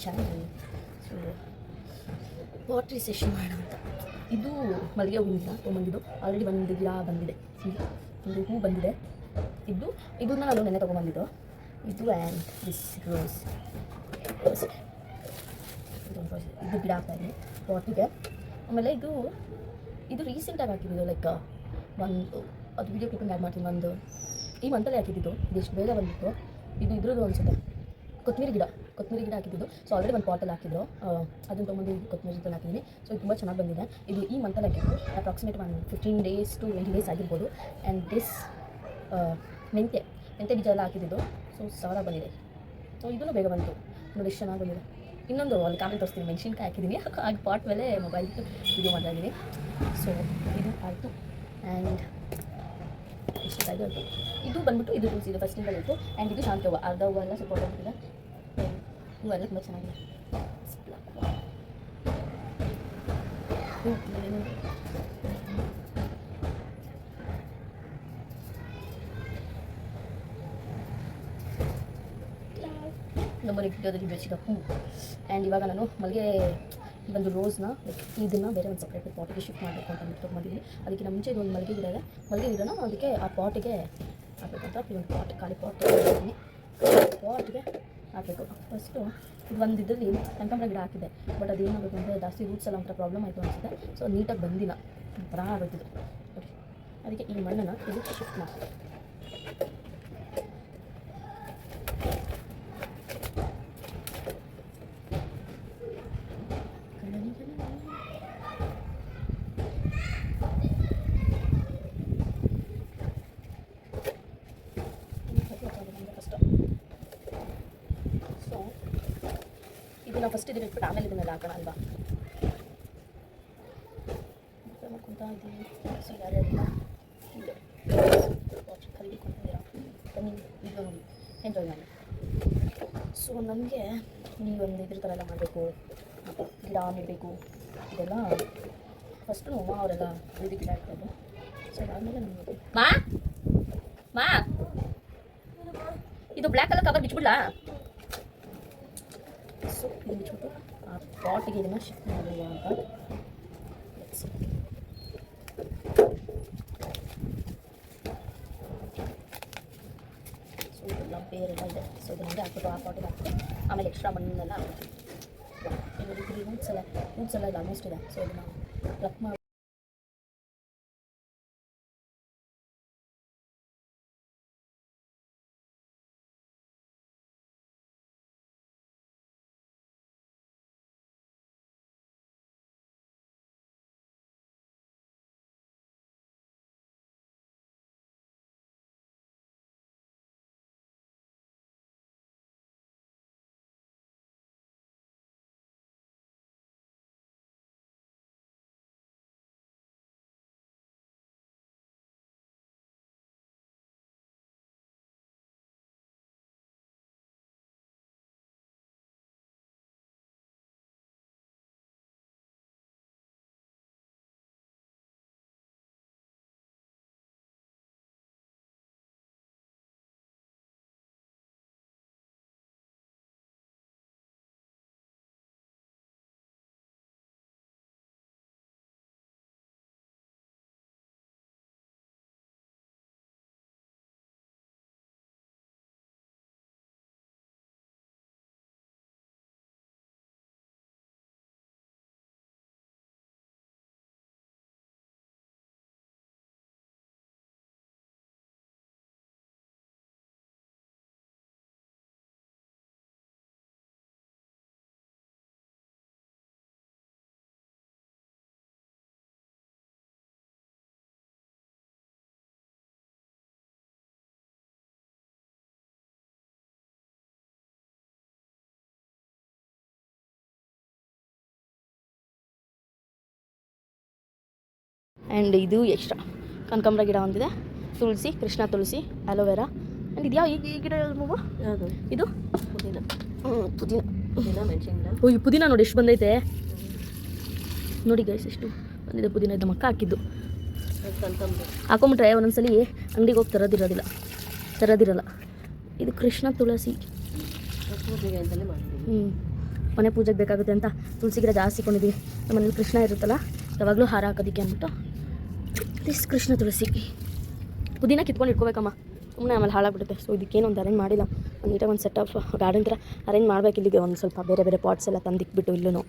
Channel. So watery session ಮಾಡೋಣ ಅಂತ. ಇದು ಮಲ್ಲಿಗೆ ಹೂವಿಂದ ತೊಗೊಂಬಂದಿದ್ದು. ಆಲ್ರೆಡಿ ಒಂದು ಗಿಡ ಬಂದಿದೆ, ಒಂದು ಹೂ ಬಂದಿದೆ. ಇದನ್ನ ನಾನು ನೆನ್ನೆ ತೊಗೊಂಬಂದಿದ್ದು. ಇದು ಆ್ಯಂಡ್ ದಿಸ್ ರೋಸ್ ಇದು ಗಿಡ ಹಾಕ್ತಾಯಿದೆ ಪಾಟಿಗೆ. ಆಮೇಲೆ ಇದು ರೀಸೆಂಟಾಗಿ ಹಾಕಿದ್ದು, ಲೈಕ್ ಒಂದು ಅದು ವೀಡಿಯೋ ಕ್ಲಿಪ್ಪಿಂಗ್ ಆ್ಯಡ್ ಮಾಡ್ತೀನಿ. ಈ ಮಂತಲ್ಲೇ ಹಾಕಿದ್ದು. ಇದೆಷ್ಟು ಬೇಗ ಬಂದಿತ್ತು. ಇದ್ರದ್ದು ಅನಿಸುತ್ತೆ ಕೊತ್ತಂಬರಿ ಗಿಡ ಹಾಕಿದ್ದು. ಸೊ ಆಲ್ರೆಡಿ ಒಂದು ಪಾಟಲ್ಲಿ ಹಾಕಿದ್ರು, ಅದನ್ನು ತೊಗೊಂಡು ಕೊತ್ತಂಬರಿ ಗಿಡ ಹಾಕಿದ್ದೀನಿ. ಸೊ ಇದು ತುಂಬ ಚೆನ್ನಾಗಿ ಬಂದಿದೆ. ಇದು ಈ ಮಂತಲ್ಲಿ ಹಾಕಿದ್ದು. ಅಪ್ರಾಕ್ಸಿಮೇಟ್ ಒಂದು 15 days to 20 days ಆಗಿರ್ಬೋದು. ಆ್ಯಂಡ್ ದಿಸ್ ಮೆಂತ್ಯ ಬೀಜ ಎಲ್ಲ ಹಾಕಿದ್ದು. ಸೊ 1000 ಬಂದಿದೆ. ಸೊ ಇದನ್ನು ಬೇಗ ಬಂತು ನೋಡಿ, ಎಷ್ಟು ಚೆನ್ನಾಗಿ ಬಂದಿದೆ. ಇನ್ನೊಂದು ಅಲ್ಲಿ ಕಾಮೆಂಟ್ ತೋರಿಸ್ತೀನಿ, ಮೆಣಸಿನ್ಕಾಯಿ ಹಾಕಿದ್ದೀನಿ. ಆಗ ಪಾಟ್ ಮೇಲೆ ಮೊಬೈಲ್ದು ವಿಡಿಯೋ ಮಾಡ್ತಾಯಿದ್ದೀನಿ. ಸೊ ಇದು ಆಯಿತು. ಆ್ಯಂಡ್ ಇಷ್ಟಾಗಿ ಆಯಿತು. ಇದು ಬಂದ್ಬಿಟ್ಟು ಇದು ತುಳಸಿ, ಇದು ಫಸ್ಟಿಂದ ಇತ್ತು. ಆ್ಯಂಡ್ ಇದು ಶಾಂತಿ ಹೂವು, ಅರ್ಧ ಹೂವೆಲ್ಲ ಸ್ವಲ್ಪ ಹೊರಟಿದೆ. ಹೂವೆಲ್ಲ ತುಂಬ ಚೆನ್ನಾಗಿದೆ. ನಮ್ಮನೆ ಗಿಡದಲ್ಲಿ ಬೆಳೆಸಿದ ಹೂ. ಆ್ಯಂಡ್ ಇವಾಗ ನಾನು ಮಲ್ಲಿಗೆ ಈ ಒಂದು ರೋಸ್ನ ಇದನ್ನು ಬೇರೆ ಒಂದು ಸಪ್ರೇಟ್ ಪಾಟಿಗೆ ಶಿಫ್ಟ್ ಮಾಡಬೇಕು ಅಂತ ತೊಗೊಂಡಿದ್ದೀನಿ. ಅದಕ್ಕಿಂತ ಮುಂಚೆ ಇದೊಂದು ಮಲ್ಲಿಗೆ ಗಿಡ ಇದೆ. ಮಲ್ಲಿಗೆ ಗಿಡನ ಅದಕ್ಕೆ ಆ ಪಾಟಿಗೆ ಹಾಕಬೇಕಂತ ಇದೊಂದು ಪಾಟ್ ಖಾಲಿ ಪಾಟಿಗೆ ಹಾಕಬೇಕು. ಫಸ್ಟು ಇದು ಒಂದು ಇದರಲ್ಲಿ ಕನಕಾಂಬರ ಗಿಡ ಹಾಕಿದೆ. ಬಟ್ ಅದೇನಾಗಬೇಕು ಅಂದರೆ ಜಾಸ್ತಿ ರೂಟ್ಸ್ ಎಲ್ಲ ಒಂಥರ ಪ್ರಾಬ್ಲಮ್ ಆಯಿತು ಅನಿಸುತ್ತೆ. ಸೊ ನೀಟಾಗಿ ಬಂದಿಲ್ಲ, ಒಂಥರ ಆಗೋಯ್ತಿದ್ದು. ಅದಕ್ಕೆ ಈ ಮಣ್ಣನ್ನು ಇದು ಶಿಫ್ಟ್ ಮಾಡ್ತೀನಿ. ಇದನ್ನು ಫಸ್ಟ್ ಇದನ್ನು ಇಟ್ಬಿಟ್ಟು ಆಮೇಲೆ ಇದನ್ನೆಲ್ಲ ಹಾಕೋಣ ಅಲ್ವಾ ಮಾಡ್ಕೊತ ಇದ್ದೀವಿ. ಸೊ ಯಾರ್ಯಾರೆಲ್ಲ ಇದೆ ಕಲಿಕೊಂಡ್ತೀರಾ ಬನ್ನಿ ಇದು ನೋಡಿ ಎಂಜಾಯ್ ಮಾಡಿ. ಸೊ ನನಗೆ ಈ ಒಂದು ಇದ್ರ ಥರ ಎಲ್ಲ ಮಾಡಬೇಕು, ಗಿಡ ನೆಡಬೇಕು. ಇದೆಲ್ಲ ಫಸ್ಟು ನಮ್ಮ ಅವರೆಲ್ಲ ಬೀದಿ ಗಿಡ ಇರ್ಬೋದು. ಸೊ ಅದಾದಮೇಲೆ ನಮಗೆ ಮಾ ಇದು ಬ್ಲ್ಯಾಕ್ ಕಲರ್ ಕವರ್ ಬಿಚ್ಬಿಡ್ಲಾ? ಸೊ ಇದು ಬಿಚ್ಬಿಟ್ಟು ಆ ಪಾಟಿಗೆ ಇದನ್ನು ಶಿಫ್ಟ್ ಮಾಡುವ ಅಂತ. ಸೊ ಇದೆಲ್ಲ ಬೇರೆಲ್ಲ ಇದೆ. ಸೊ ಇದನ್ನ ಹಾಕ್ಬಿಟ್ಟು ಆ ಪಾಟಿಗೆ ಹಾಕ್ಬಿಟ್ಟು ಆಮೇಲೆ ಎಕ್ಸ್ಟ್ರಾ ಮಣ್ಣೆಲ್ಲ ಹಾಕ್ಬಿಟ್ಟು ಇದು ರೂಟ್ಸ್ ಎಲ್ಲ ಇದೆ ಆಲ್ಮೋಸ್ಟ್ ಇದೆ. ಸೊ ಇದನ್ನು ಪ್ಲಕ್ ಮಾಡಿ ಆ್ಯಂಡ್ ಇದು ಎಕ್ಸ್ಟ್ರಾ ಕನಕಾಂಬರ ಗಿಡ ಒಂದಿದೆ, ತುಳಸಿ, ಕೃಷ್ಣ ತುಳಸಿ, ಅಲೋವೆರಾ. ಆ್ಯಂಡ್ ಇದು ಈ ಗಿಡ ಮೂವು ಯಾವುದು? ಇದು ಪುದೀನ. ಪುದೀನ ಮೆಣಸಿನ ಗಿಡ. ಓ ಈ ಪುದೀನ ನೋಡಿ ಎಷ್ಟು ಬಂದೈತೆ ನೋಡಿ ಗೈಸ್, ಎಷ್ಟು ಬಂದಿದೆ ಪುದೀನ. ಇದು ಮಕ್ಕ ಹಾಕಿದ್ದು. ಹಾಕೊಂಬಿಟ್ರೆ ಒಂದೊಂದ್ಸಲಿ ಅಂಗಡಿಗೆ ಹೋಗಿ ತರೋದಿರಲ್ಲ. ಇದು ಕೃಷ್ಣ ತುಳಸಿ. ಮನೆ ಪೂಜೆಗೆ ಬೇಕಾಗುತ್ತೆ ಅಂತ ತುಳಸಿ ಗಿಡ ಜಾಸ್ತಿ ಕೊಂಡಿದ್ದೀವಿ. ನಮ್ಮನೇಲಿ ಕೃಷ್ಣ ಇರುತ್ತಲ್ಲ, ಯಾವಾಗಲೂ ಹಾರ ಹಾಕೋದಕ್ಕೆ ಅಂದ್ಬಿಟ್ಟು ದಿಸ್ ಕೃಷ್ಣ ತುಳಸಿ. ಪುದೀನ ಕಿತ್ಕೊಂಡು ಇಟ್ಕೋಬೇಕಮ್ಮ, ಸುಮ್ಮನೆ ಆಮೇಲೆ ಹಾಳಾಗ್ಬಿಡುತ್ತೆ. ಸೊ ಇದಕ್ಕೇನು ಒಂದು ಅರೇಂಜ್ ಮಾಡಿಲ್ಲ. ಒಂದು ನೀಟಾಗಿ ಒಂದು ಸೆಟ್ ಆಫ್ ಗಾರ್ಡನ್ ಥರ ಅರೇಂಜ್ ಮಾಡಬೇಕು. ಇಲ್ಲಿಗೆ ಒಂದು ಸ್ವಲ್ಪ ಬೇರೆ ಬೇರೆ ಪಾಟ್ಸ್ ಎಲ್ಲ ತಂದಿಕ್ಬಿಟ್ಟು ಇಲ್ಲೂ